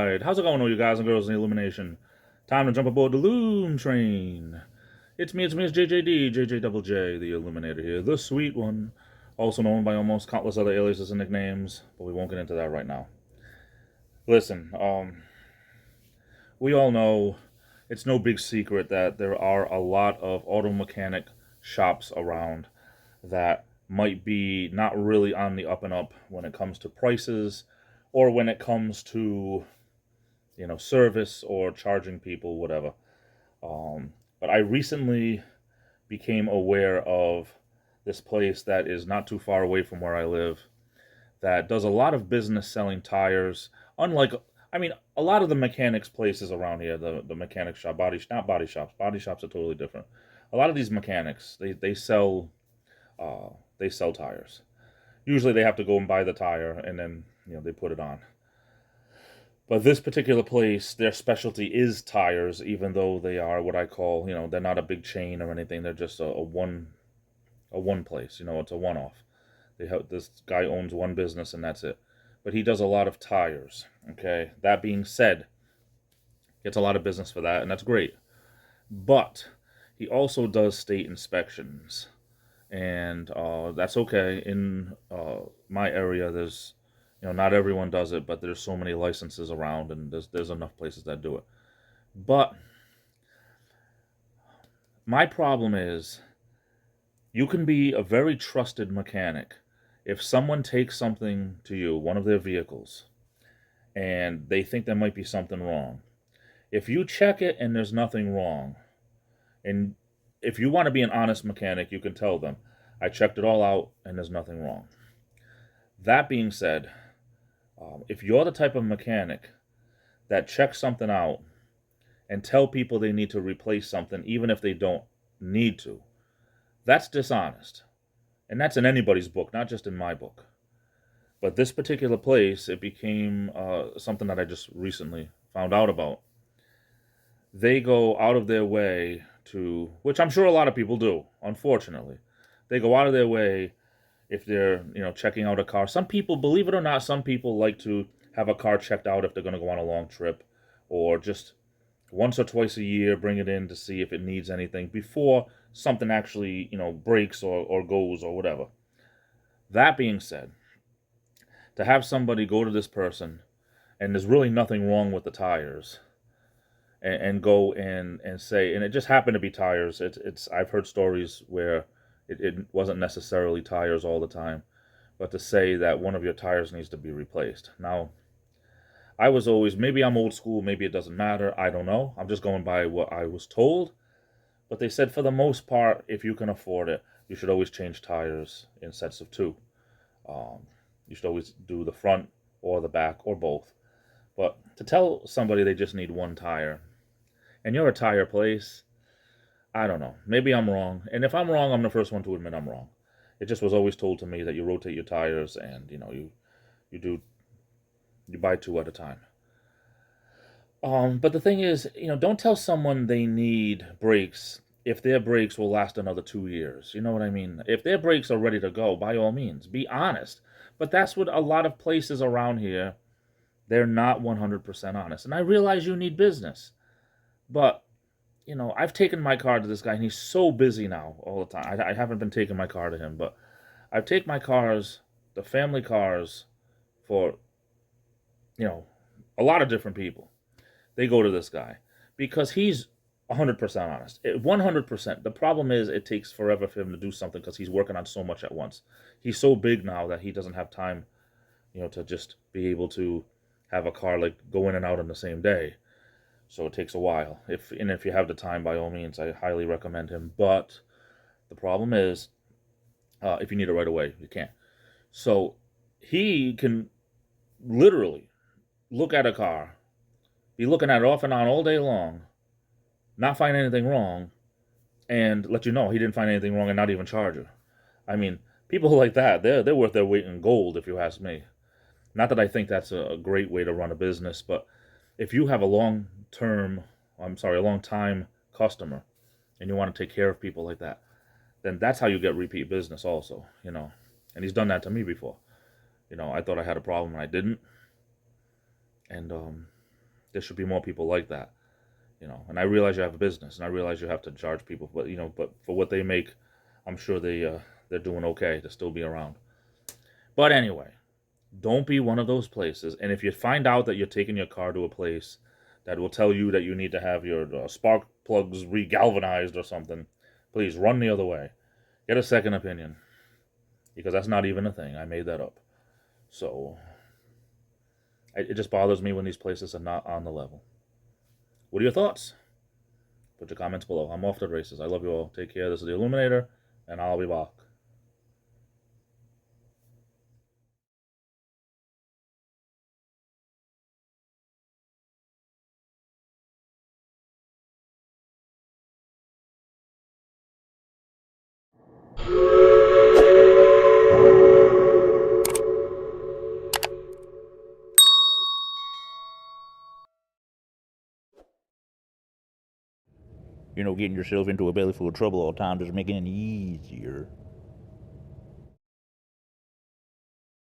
right. How's it going, all you guys and girls in the Illumination? Time to jump aboard the Loom train. It's JJD, JJ Double J, the Illuminator here, the sweet one, also known by almost countless other aliases and nicknames, but we won't get into that right now. Listen, we all know it's no big secret that there are a lot of auto mechanic shops around that might be not really on the up and up when it comes to prices or when it comes to service or charging people, whatever. But I recently became aware of this place that is not too far away from where I live that does a lot of business selling tires. Unlike, I mean, a lot of the mechanics places around here, the mechanic shop, not body shops. Body shops are totally different. A lot of these mechanics, they sell tires. Usually they have to go and buy the tire and then they put it on. But this particular place, their specialty is tires, even though they are what I call, they're not a big chain or anything. They're just a one place. It's a one-off. This guy owns one business and that's it. But he does a lot of tires. Okay. That being said, gets a lot of business for that, and that's great. But he also does state inspections, and that's okay. In my area, there's not everyone does it, but there's so many licenses around, and there's enough places that do it. But my problem is, you can be a very trusted mechanic if someone takes something to you, one of their vehicles, and they think there might be something wrong. If you check it and there's nothing wrong, and if you want to be an honest mechanic, you can tell them, I checked it all out and there's nothing wrong. That being said, if you're the type of mechanic that checks something out and tell people they need to replace something even if they don't need to, that's dishonest. And that's in anybody's book, not just in my book. But this particular place, it became something that I just recently found out about. They go out of their way to, which I'm sure a lot of people do, unfortunately. They go out of their way if they're, checking out a car. Some people, believe it or not, some people like to have a car checked out if they're going to go on a long trip, or just once or twice a year bring it in to see if it needs anything before something actually, breaks or goes or whatever. That being said, to have somebody go to this person and there's really nothing wrong with the tires, and go in and say, and it just happened to be tires. It's I've heard stories where it wasn't necessarily tires all the time, but to say that one of your tires needs to be replaced. Now, I was always, maybe I'm old school, maybe it doesn't matter, I don't know. I'm just going by what I was told. But they said for the most part, if you can afford it, you should always change tires in sets of two. You should always do the front or the back or both. But to tell somebody they just need one tire, and you're a tire place, I don't know. Maybe I'm wrong. And if I'm wrong, I'm the first one to admit I'm wrong. It just was always told to me that you rotate your tires and, you buy two at a time. But the thing is, don't tell someone they need brakes if their brakes will last another 2 years. You know what I mean? If their brakes are ready to go, by all means, be honest. But that's what a lot of places around here, they're not 100% honest. And I realize you need business. But, I've taken my car to this guy, and he's so busy now all the time. I haven't been taking my car to him, but I've taken my cars, the family cars, for, a lot of different people. They go to this guy because he's 100% honest. 100%. The problem is it takes forever for him to do something because he's working on so much at once. He's so big now that he doesn't have time, to just be able to have a car like go in and out in the same day. So it takes a while. If you have the time, by all means, I highly recommend him. But the problem is, if you need it right away, you can't. So he can literally look at a car, be looking at it off and on all day long, not find anything wrong, and let you know he didn't find anything wrong and not even charge you. I mean, people like that, they're worth their weight in gold, if you ask me. Not that I think that's a great way to run a business, but if you have a long time customer, and you want to take care of people like that, then that's how you get repeat business also, And he's done that to me before. I thought I had a problem and I didn't. And There should be more people like that, you know. And I realize you have a business, and I realize you have to charge people, but you know, but for what they make, I'm sure they're doing okay to still be around. But anyway, don't be one of those places. And if you find out that you're taking your car to a place that will tell you that you need to have your spark plugs regalvanized or something, please run the other way. Get a second opinion, because that's not even a thing. I made that up. So it just bothers me when these places are not on the level. What are your thoughts? Put your comments below. I'm off to the races. I love you all. Take care. This is the Illuminator, and I'll be back. Getting yourself into a belly full of trouble all the time doesn't make it any easier.